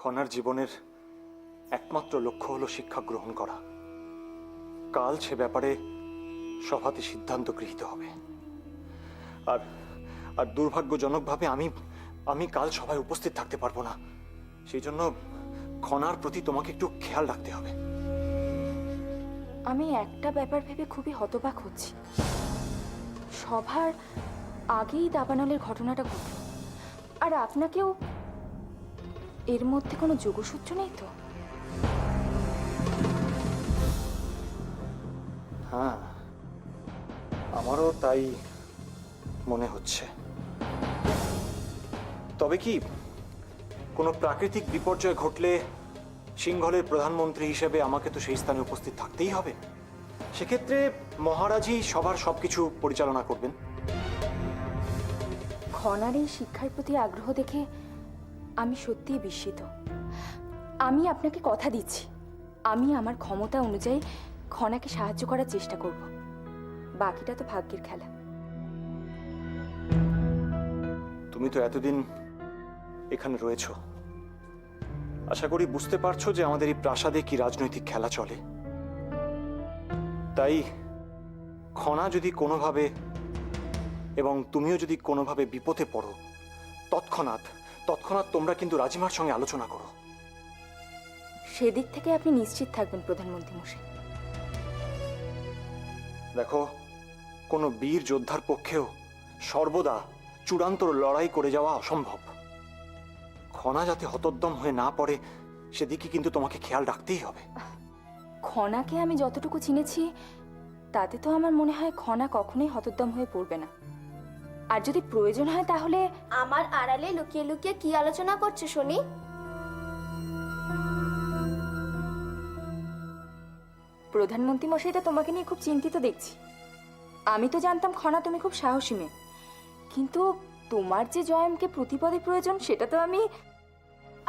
খনার জীবনের একমাত্র লক্ষ্য হলো শিক্ষা গ্রহণ করা। কাল সে ব্যাপারে সভাতে সিদ্ধান্ত গৃহীত হবে। আর আর দুর্ভাগ্যজনকভাবে আমি কাল সভায় উপস্থিত থাকতে পারবো না। সেই জন্য খনার প্রতি তোমাকে একটু খেয়াল রাখতে হবে। আমি একটা ব্যাপার ভেবে খুবই হতবাক হচ্ছি। সভার আগেই দাবানলের ঘটনাটা ঘটল, আর আপনাকেও এর মধ্যে কোনো যোগসূত্র নেই তো? হ্যাঁ, আমারও তাই মনে হচ্ছে। তবে কি কোনো প্রাকৃতিক বিপর্যয় ঘটলে সিংহলের প্রধানমন্ত্রী হিসেবে আমাকে তো সেই স্থানে উপস্থিত থাকতেই হবে। সেক্ষেত্রে মহারাজই সবার সবকিছু পরিচালনা করবেন। খনার এই শিক্ষার প্রতি আগ্রহ দেখে আমি সত্যিই বিস্মিত। আমি আপনাকে কথা দিচ্ছি, আমি আমার ক্ষমতা অনুযায়ী খনাকে সাহায্য করার চেষ্টা করব। বাকিটা তো ভাগ্যের খেলা। তুমি তো এতদিন এখানে রয়েছো, আশা করি বুঝতে পারছো যে আমাদের এই প্রাসাদে কি রাজনৈতিক খেলা চলে। তাই খনা যদি কোনোভাবে এবং তুমিও যদি কোনোভাবে বিপদে পড়ো, তৎক্ষণাৎ তোমরা কিন্তু রাজিমার সঙ্গে আলোচনা করো। সেদিক থেকে আপনি নিশ্চিত থাকবেন প্রধানমন্ত্রী মশাই। দেখো, কোনো বীর যোদ্ধার পক্ষেও সর্বদা চূড়ান্ত লড়াই করে যাওয়া অসম্ভব। খনা যাতে হতোদ্যম হয়ে না পড়ে সেদিকে কিন্তু তোমাকে খেয়াল রাখতেই হবে। খনাকে আমি যতটুকু চিনেছি তাতে তো আমার মনে হয় খনা কখনোই হতোদ্যম হয়ে পড়বে না। আর যদি প্রয়োজন হয় তাহলে আমার আড়ালে লুকিয়ে লুকিয়ে কি আলোচনা করছো শুনি? প্রধানমন্ত্রী মশাই তো তোমাকে নিয়ে খুব চিন্তিত দেখছি। আমি তো জানতাম খনা তুমি খুব সাহসী মেয়ে, কিন্তু তোমার যে জয়মকে প্রতিপদে প্রয়োজন সেটা তো আমি...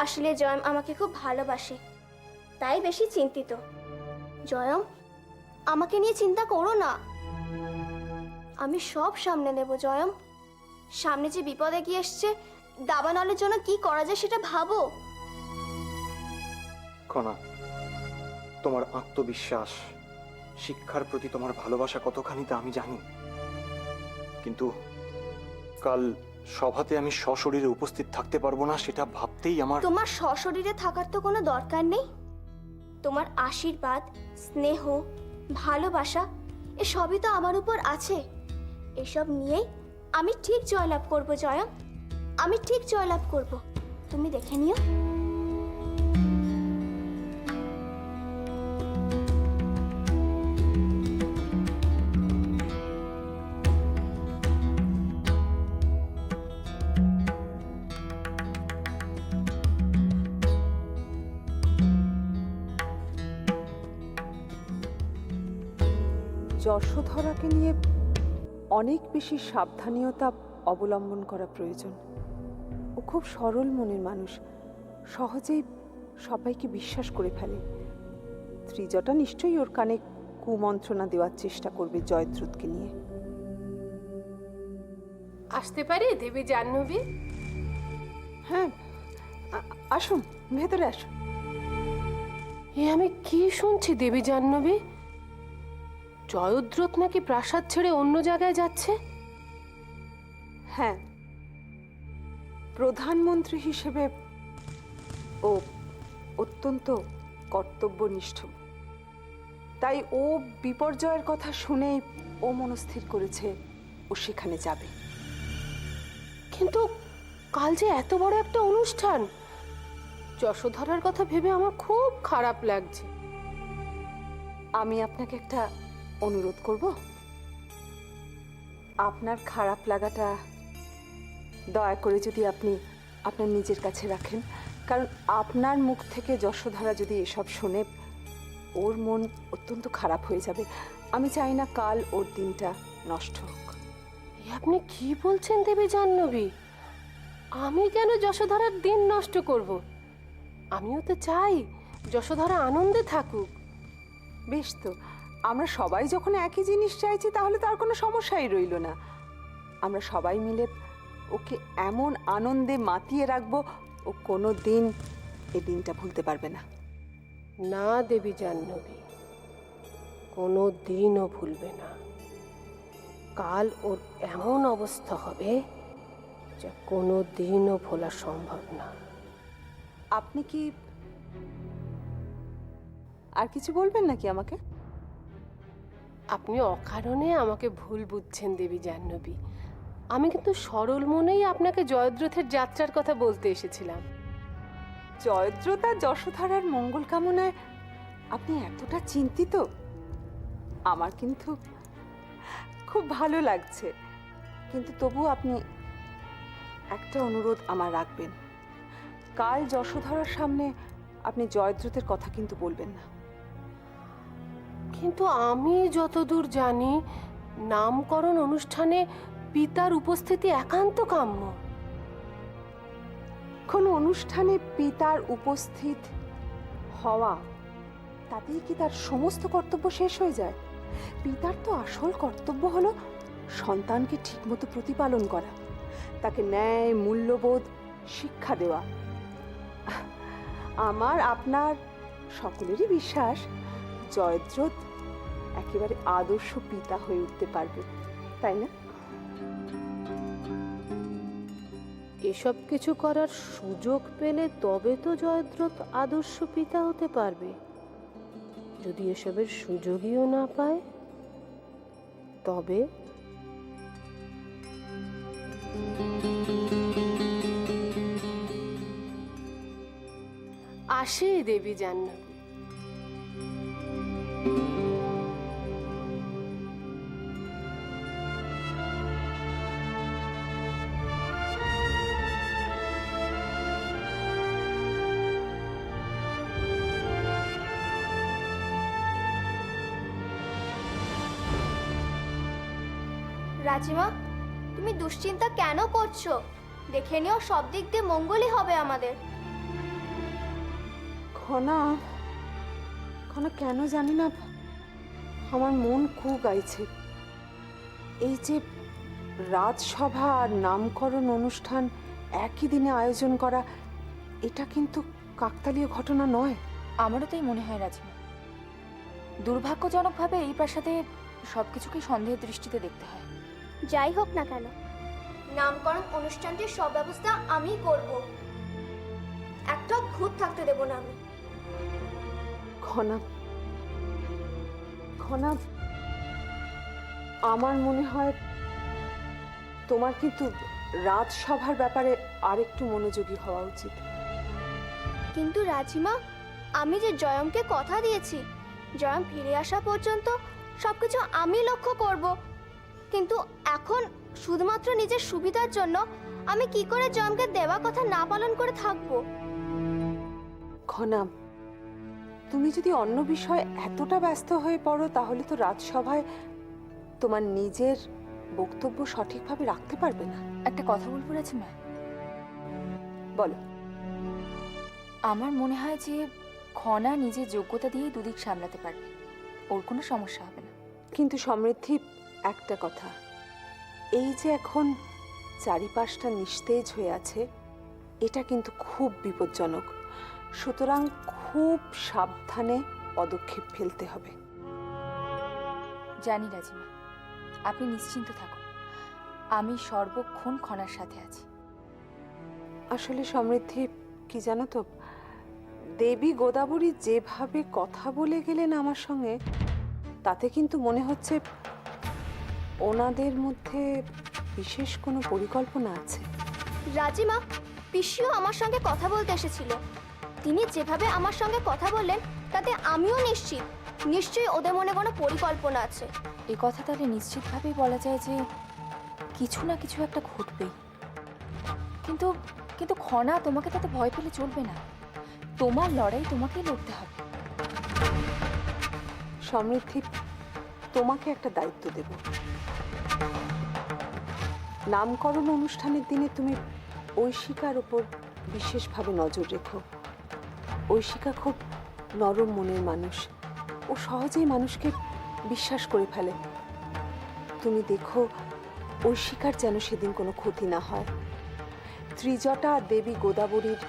আসলে জয়ম আমাকে খুব ভালোবাসে, তাই বেশি চিন্তিত। জয়ম, আমাকে নিয়ে চিন্তা করো না, আমি সব সামনে নেব। জয়ম, সামনে যে বিপদ এগিয়ে এসছে, দাবানলের জন্য কি করা যায় সেটা ভাবো। খনা, তোমার আত্মবিশ্বাস, শিক্ষার প্রতি তোমার ভালোবাসা কতখানি তা আমি জানি, কিন্তু কাল সভাতে আমি সশরীরে উপস্থিত থাকতে পারবো না সেটা ভাবতেই আমার... তোমার সশরীরে থাকার তো কোনো দরকার নেই। তোমার আশীর্বাদ, স্নেহ, ভালোবাসা এসবই তো আমার উপর আছে। এসব নিয়েই আমি ঠিক জয়লাভ করব। জয়ম, আমি ঠিক জয়লাভ করব, তুমি দেখে নিও। যশোধরাকে নিয়ে অনেক বেশি সাবধানতা অবলম্বন করা প্রয়োজন। ও খুব সরল মনের মানুষ, সহজেই সবাইকে বিশ্বাস করে ফেলে। ত্রিজটা নিশ্চয়ই ওর কানে কুমন্ত্রণা দেওয়ার চেষ্টা করবে জয়দ্রুতকে নিয়ে। আসতে পারি দেবী জাহ্নবী? হ্যাঁ, আসুন, ভেতরে আসুন। এ আমি কি শুনছি দেবী জাহ্নবী? জয়দ্রথ নাকি প্রাসাদ ছেড়ে অন্য জায়গায় যাচ্ছে? হ্যাঁ, প্রধানমন্ত্রী হিসেবে ও অত্যন্ত কর্তব্যনিষ্ঠ, তাই ও বিপর্যয়ের কথা শুনেই ও মনস্থির করেছে ও সেখানে যাবে। কিন্তু কাল যে এত বড় একটা অনুষ্ঠান, যশোধরার কথা ভেবে আমার খুব খারাপ লাগছে। আমি আপনাকে একটা অনুরোধ করব। আপনার খারাপ লাগাটা দয়া করে যদি আপনি আপনার নিজের কাছে রাখেন, কারণ আপনার মুখ থেকে যশোধরা যদি এসব শোনে ওর মন অত্যন্ত খারাপ হয়ে যাবে। আমি চাই না কাল ওর দিনটা নষ্ট হোক। এ আপনি কি বলছেন দেবী জাহ্নবী? আমি কেন যশোধরার দিন নষ্ট করব? আমিও তো চাই যশোধরা আনন্দে থাকুক। বেশ, তো আমরা সবাই যখন একই জিনিস চাইছি তাহলে তার কোনো সমস্যাই রইল না। আমরা সবাই মিলে ওকে এমন আনন্দে মাতিয়ে রাখবো ও কোনো দিন এই দিনটা ভুলতে পারবে না। না দেবী জাহ্নবী, কোনো দিনও ভুলবে না। কাল ওর এমন অবস্থা হবে যা কোনো দিনও ভোলা সম্ভব না। আপনি কি আর কিছু বলবেন নাকি আমাকে? আপনি অকারণে আমাকে ভুল বুঝছেন দেবী জাহ্নবী। আমি কিন্তু সরল মনেই আপনাকে জয়দ্রথের যাত্রার কথা বলতে এসেছিলাম। জয়দ্রথ আর যশোধরার মঙ্গল কামনায় আপনি এতটা চিন্তিত, আমার কিন্তু খুব ভালো লাগছে। কিন্তু তবু আপনি একটা অনুরোধ আমার রাখবেন, কাল যশোধরার সামনে আপনি জয়দ্রথের কথা কিন্তু বলবেন না। কিন্তু আমি যতদূর জানি, নামকরণ অনুষ্ঠানে পিতার উপস্থিতি একান্ত কাম্য। কোনো অনুষ্ঠানে পিতার উপস্থিত হওয়া তাতেই কি তার সমস্ত কর্তব্য শেষ হয়ে যায়? পিতার তো আসল কর্তব্য হলো সন্তানকে ঠিকমতো প্রতিপালন করা, তাকে ন্যায় মূল্যবোধ শিক্ষা দেওয়া। আমার আপনার সকলেরই বিশ্বাস জয়দ্রথ একেবারে আদর্শ পিতা হয়ে উঠতে পারবে, তাই না? এসব কিছু করার সুযোগ পেলে তবে তো জয়দ্রথ আদর্শ পিতা হতে পারবে। যদি এসবের সুযোগইও না পায় তবে আসি দেবী জাহ্নবী। রাজিমা, তুমি দুশ্চিন্তা কেন করছো? দেখে নিও সব দিক দিয়ে মঙ্গলই হবে আমাদের। খনা খনা কেন জানি না আমার মন খুব গাইছে। এই যে রাজসভা আর নামকরণ অনুষ্ঠান একই দিনে আয়োজন করা, এটা কিন্তু কাকতালীয় ঘটনা নয়। আমারও তাই মনে হয় রাজিমা। দুর্ভাগ্যজনকভাবে এই প্রাসাদে সবকিছুকে সন্দেহের দৃষ্টিতে দেখতে হয়। যাই হোক না কেন, নামকরণ অনুষ্ঠানটির সব ব্যবস্থা আমি করব। একটা খুঁত থাকতে দেব না আমি। খনা খনা আমার মনে হয় তোমার কিন্তু রাজসভার ব্যাপারে আরেকটু মনোযোগী হওয়া উচিত। কিন্তু রাজিমা, আমি যে জয়মকে কথা দিয়েছি জয়ম ফিরে আসা পর্যন্ত সবকিছু আমি লক্ষ্য করব। কিন্তু এখন শুধুমাত্র নিজের সুবিধার জন্য আমি কি করে জয়মকে দেওয়া কথা না পালন করে থাকবো? খনা, তুমি যদি অন্য বিষয়ে এতটা ব্যস্ত হয়ে পড়ো তাহলে তো রাজসভায় তোমার নিজের বক্তব্য সঠিকভাবে রাখতে পারবে না। একটা কথা বলবো রাজিমা? বলো। আমার মনে হয় যে খনা নিজের যোগ্যতা দিয়েই দুদিক সামলাতে পারবে, ওর কোনো সমস্যা হবে না। কিন্তু সমৃদ্ধি, একটা কথা, এই যে এখন চারিপাশটা নিস্তেজ হয়ে আছে, এটা কিন্তু খুব বিপজ্জনক। সুতরাং খুব সাবধানে পদক্ষেপ ফেলতে হবে। জানি রাজিমা, আপনি নিশ্চিন্ত থাকুন, আমি সর্বক্ষণ খনার সাথে আছি। আসলে সমৃদ্ধি, কি জানো তো, দেবী গোদাবরী যেভাবে কথা বলে গেলেন আমার সঙ্গে, তাতে কিন্তু মনে হচ্ছে ওনাদের মধ্যে বিশেষ কোনো পরিকল্পনা আছে। রাজিমা, পিসিও আমার সঙ্গে কথা বলতে এসেছিল। তিনি যেভাবে আমার সঙ্গে কথা বললেন তাতে আমিও নিশ্চয়ই ওদের মনে কোনো পরিকল্পনা আছে। এই কথা তাহলে নিশ্চিতভাবেই বলা যায় যে কিছু না কিছু একটা ঘটবেই। কিন্তু কিন্তু খনা, তোমাকে তাতে ভয় পেলে চলবে না। তোমার লড়াই তোমাকেই লড়তে হবে। সমৃদ্ধি, তোমাকে একটা দায়িত্ব দেব। নামকরণ অনুষ্ঠানের দিনে তুমি ঐশিকার ওপর বিশেষভাবে নজর রেখো। ঐশিকা খুব নরম মনের মানুষ, ও সহজেই মানুষকে বিশ্বাস করে ফেলে। তুমি দেখো ঐশিকার যেন সেদিন কোনো ক্ষতি না হয়। ত্রিজটা দেবী গোদাবরীর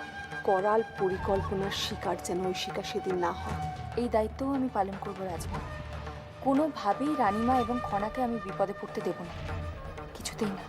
করাল পরিকল্পনার শিকার যেন ঐশিকা সেদিন না হয়। এই দায়িত্বও আমি পালন করবো রাজমা। কোনোভাবেই রানীমা এবং খনাকে আমি বিপদে পড়তে দেব না, কিছুতেই না।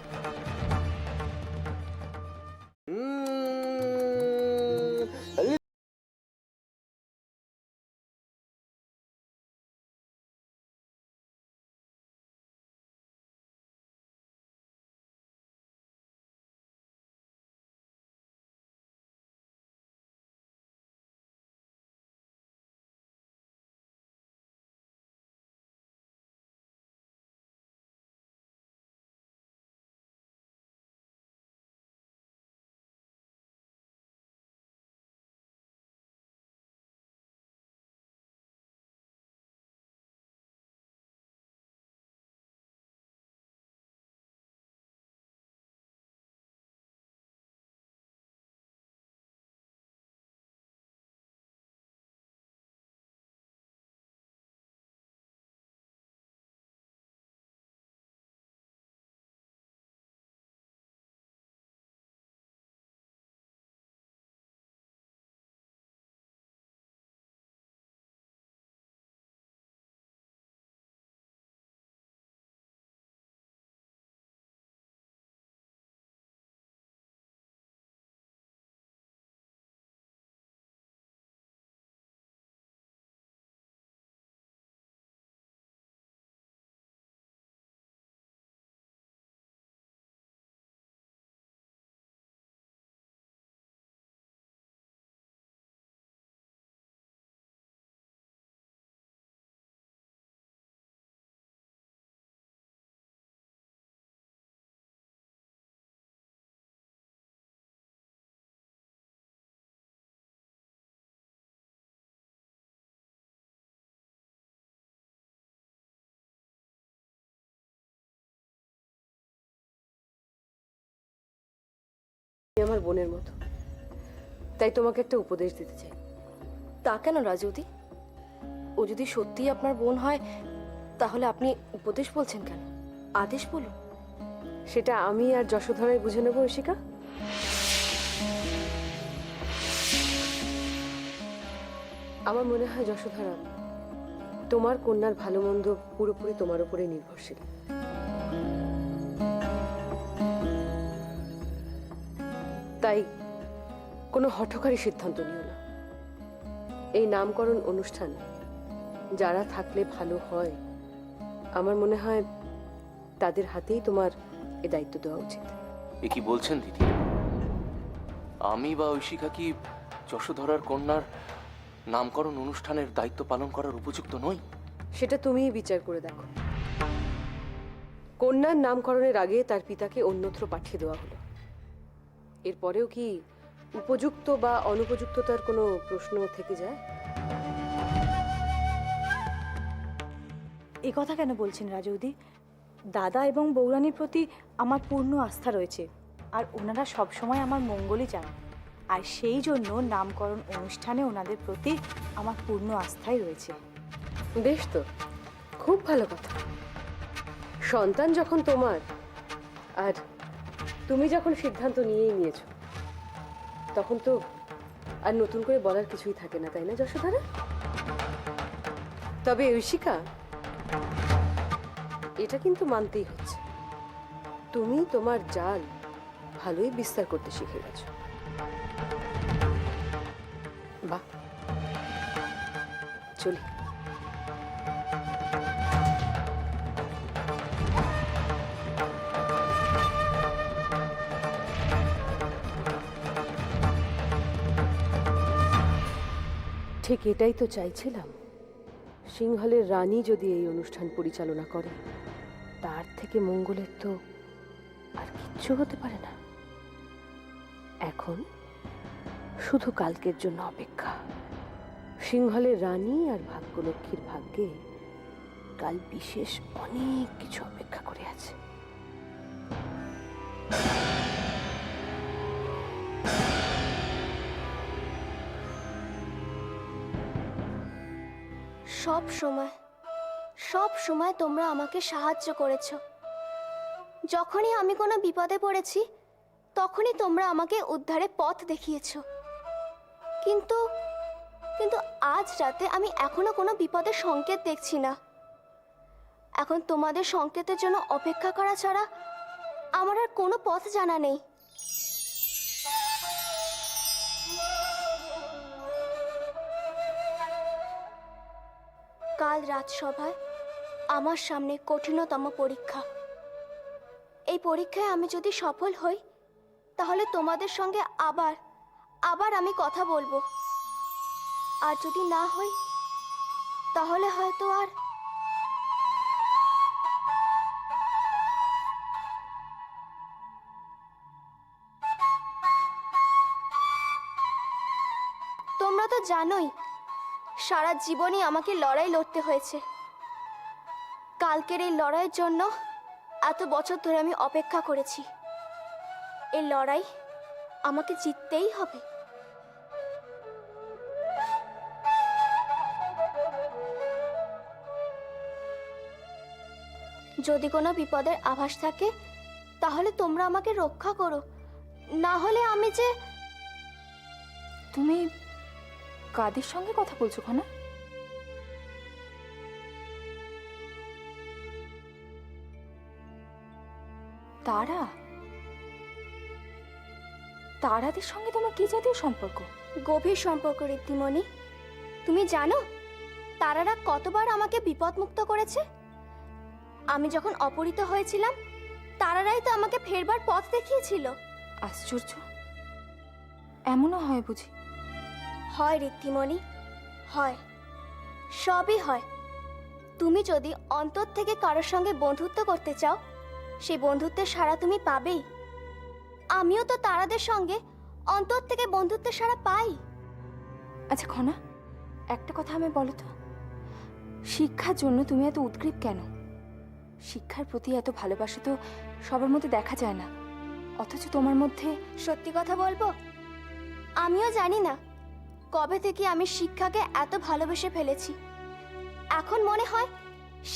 আমার বোনের মতো, তাই তোমাকে একটা উপদেশ দিতে চাই। তা কেন রাজুদি? ও যদি সত্যিই আপনার বোন হয় তাহলে আপনি উপদেশ বলছেন কেন? আদেশ বলুন। সেটা আমি আর যশোধরাই বুঝে নেবো ঐশিকা। আমার মনে হয় যশোধরা, তোমার কন্যার ভালো মন্দ পুরোপুরি তোমার উপরে নির্ভরশীল। তাই কোনো হঠকারী সিদ্ধান্ত নিও না। এই নামকরণ অনুষ্ঠান যারা থাকলে ভালো হয়, আমার মনে হয় তাদের হাতেই তোমার এ দায়িত্ব দেওয়া উচিত। এ কি বলছেন দিদি? আমি বা ঐশিকা কি যশোধরার কন্যার নামকরণ অনুষ্ঠানের দায়িত্ব পালন করার উপযুক্ত নই? সেটা তুমিই বিচার করে দেখো। কন্যার নামকরণের আগে তার পিতাকে অন্যত্র পাঠিয়ে দেওয়া হলো। এরপরেও কি উপযুক্ত বা অনুপযুক্ততার কোনো প্রশ্ন থেকে যায়? এই কথা কেন বলছেন রাজৌদি? দাদা এবং বৌরানীর প্রতি আমার পূর্ণ আস্থা রয়েছে, আর ওনারা সবসময় আমার মঙ্গলই চান। আর সেই জন্য নামকরণ অনুষ্ঠানে ওনাদের প্রতি আমার পূর্ণ আস্থাই রয়েছে। বেশ তো, খুব ভালো কথা। সন্তান যখন তোমার, আর তুমি যখন সিদ্ধান্ত নিয়েই নিয়েছো, তখন তো আর নতুন করে বলার কিছুই থাকে না, তাই না যশোধরা? তবে ঐশিকা, এটা কিন্তু মানতেই হচ্ছে, তুমি তোমার জাল ভালোই বিস্তার করতে শিখে গেছো। বাহ, চলি। ঠিক এটাই তো চাইছিলাম। সিংহলের রানী যদি এই অনুষ্ঠান পরিচালনা করে, তার থেকে মঙ্গলের তো আর কিচ্ছু হতে পারে না। এখন শুধু কালকের জন্য অপেক্ষা। সিংহলের রানী আর ভাগ্যলক্ষ্মীর ভাগ্যে কাল বিশেষ অনেক কিছু অপেক্ষা করে আছে। সব সময় তোমরা আমাকে সাহায্য করেছো। যখনই আমি কোনো বিপদে পড়েছি, তখনই তোমরা আমাকে উদ্ধারের পথ দেখিয়েছো। কিন্তু কিন্তু আজ রাতে আমি এখনো কোনো বিপদের সংকেত দেখছি না। এখন তোমাদের সংকেতের জন্য অপেক্ষা করা ছাড়া আমার আর কোনো পথ জানা নেই। কাল রাজসভায় আমার সামনে কঠিনতম পরীক্ষা। এই পরীক্ষায় আমি যদি সফল হই তাহলে তোমাদের সঙ্গে আবার আমি কথা বলবো, আর যদি না হই তাহলে হয়তো আর। তোমরা তো জানোই সারা জীবনই আমাকে লড়াই লড়তে হয়েছে। কালকের এই লড়াইয়ের জন্য এত বছর ধরে আমি অপেক্ষা করেছি। এই লড়াই আমাকে জিততেই হবে। যদি কোনো বিপদের আভাস থাকে তাহলে তোমরা আমাকে রক্ষা করো, না হলে আমি যে। তুমি কাদের সঙ্গে কথা বলছো খনা? তারা? তারাদের সঙ্গে তোমার কি জাতীয় সম্পর্ক? গভীর সম্পর্ক ঋদ্ধিমণি। তুমি জানো তারারা কতবার আমাকে বিপদমুক্ত করেছে? আমি যখন অপহৃত হয়েছিলাম তারারাই তো আমাকে ফেরবার পথ দেখিয়েছিল। আশ্চর্য, এমনও হয় বুঝি? হয় ঋদ্ধিমণি, হয়, সবই হয়। তুমি যদি অন্তর থেকে কারোর সঙ্গে বন্ধুত্ব করতে চাও সেই বন্ধুত্বের সাড়া তুমি পাবেই। আমিও তো তারাদের সঙ্গে অন্তর থেকে বন্ধুত্বের সাড়া পাই। আচ্ছা খনা, একটা কথা আমি বলো তো, শিক্ষার জন্য তুমি এত উদ্গ্রীব কেন? শিক্ষার প্রতি এত ভালোবাসা তো সবার মধ্যে দেখা যায় না, অথচ তোমার মধ্যে। সত্যি কথা বলবো, আমিও জানি না কবে থেকে আমি শিক্ষাকে এত ভালোবেসে ফেলেছি। এখন মনে হয়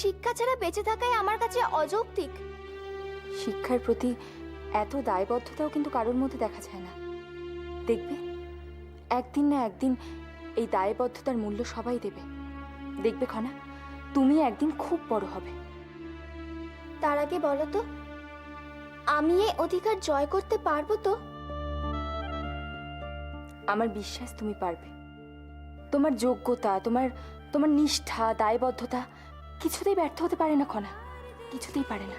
শিক্ষা ছাড়া বেঁচে থাকাই আমার কাছে অযৌক্তিক। শিক্ষার প্রতি এত দায়বদ্ধতাও কিন্তু কারোর মধ্যে দেখা যায় না। দেখবে একদিন না একদিন এই দায়বদ্ধতার মূল্য সবাই দেবে। দেখবে খনা, তুমি একদিন খুব বড় হবে। তার আগে বলো তো, আমি এই অধিকার জয় করতে পারবো তো? আমার বিশ্বাস তুমি পারবে। তোমার যোগ্যতা, তোমার তোমার নিষ্ঠা, দায়বদ্ধতা কিছুতেই ব্যর্থ হতে পারে না খনা, কিছুতেই পারে না।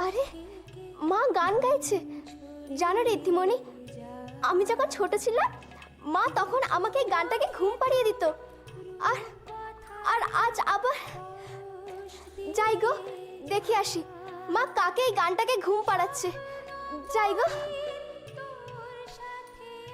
আরে মা গান গাইছে। জানো ঋদ্ধিমণি, আমি যখন ছোট ছিলাম মা তখন আমাকে এই গানটাকে ঘুম পাড়িয়ে দিত। আর আর আজ আবার যাই গো, দেখে আসি মা কাকে এই গানটাকে ঘুম পাড়াচ্ছে। যাই গো। আরে মা গান গাইছে।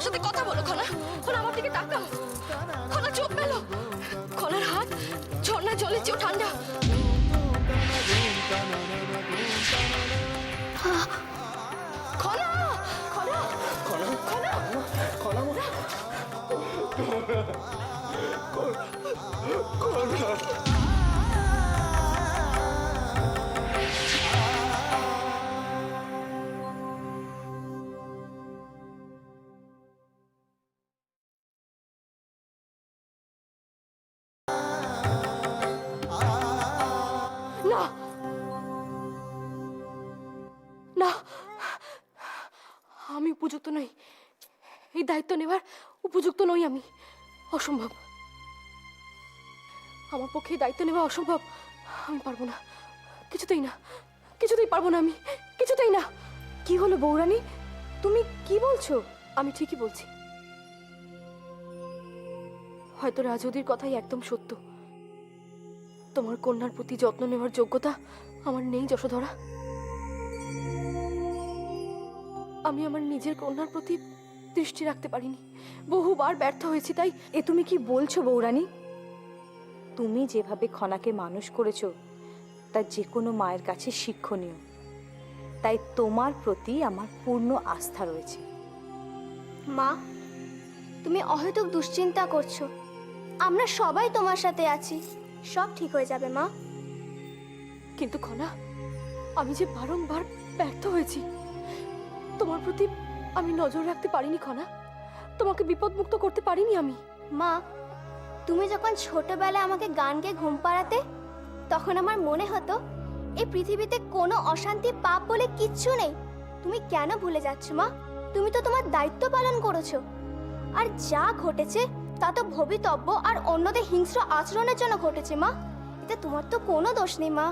আমার সাথে কথা বলো খনা। খনা আমার দিকে তাকাও। খনা চোখ মেলো। খনার হাত ঝর্ণা জলের চেয়েও ঠান্ডা। খনা খনা খনা খনা না না, আমি উপযুক্ত নই, এই দায়িত্ব নেবার উপযুক্ত নই আমি। অসম্ভব, আমার পক্ষে এই দায়িত্ব নেওয়া অসম্ভব। আমি পারবো না, কিছুতেই না, কিছুতেই পারবো না আমি, কিছুতেই না। কি হলো বৌরানী, তুমি কি বলছো? আমি ঠিকই বলছি। হয়তো রাজৌদির কথাই একদম সত্য। তোমার কন্যার প্রতি যত্ন নেওয়ার যোগ্যতা আমার নেই যশোধরা। আমি আমার নিজের কন্যার প্রতি দৃষ্টি রাখতে পারিনি, বহুবার ব্যর্থ হয়েছি। তাই এ তুমি কি বলছো বৌরানী? তুমি যেভাবে খনাকে মানুষ করেছো তা যে কোনো মায়ের কাছে শিক্ষণীয়। তাই তোমার প্রতি আমার পূর্ণ আস্থা রয়েছে। মা, তুমি অহেতুক দুশ্চিন্তা করছো। আমরা সবাই তোমার সাথে আছি, সব ঠিক হয়ে যাবে মা। কিন্তু খনা, আমি যে বারংবার ব্যর্থ হয়েছি। তোমার প্রতি আমি নজর রাখতে পারিনি খনা, তোমাকে বিপদমুক্ত করতে পারিনি আমি। মা, তুমি যখন ছোটবেলায় আমাকে গান গেয়ে ঘুম পাড়াতে, তখন আমার মনে হতো এই পৃথিবীতে কোনো অশান্তি পাপ বলে কিচ্ছু নেই। তুমি কেন ভুলে যাচ্ছ মা? তুমি তো তোমার দায়িত্ব পালন করেছো। আর যা ঘটেছে তা তো ভবিতব্য আর অন্যদের হিংস্র আচরণের জন্য ঘটেছে মা। এতে তোমার তো কোনো দোষ নেই মা।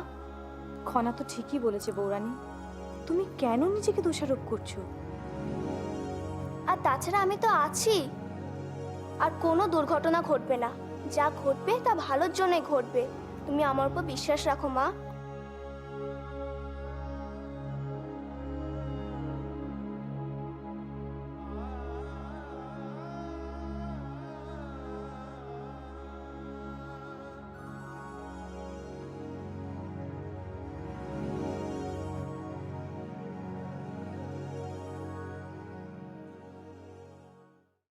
খনা তো ঠিকই বলেছে বৌরানী, তুমি কেন নিজেকে দোষারোপ করছো? আর তাছাড়া আমি তো আছি। আর কোনো দুর্ঘটনা ঘটবে না, যা ঘটবে তা ভালোর জন্যই ঘটবে। তুমি আমার উপর বিশ্বাস রাখো মা।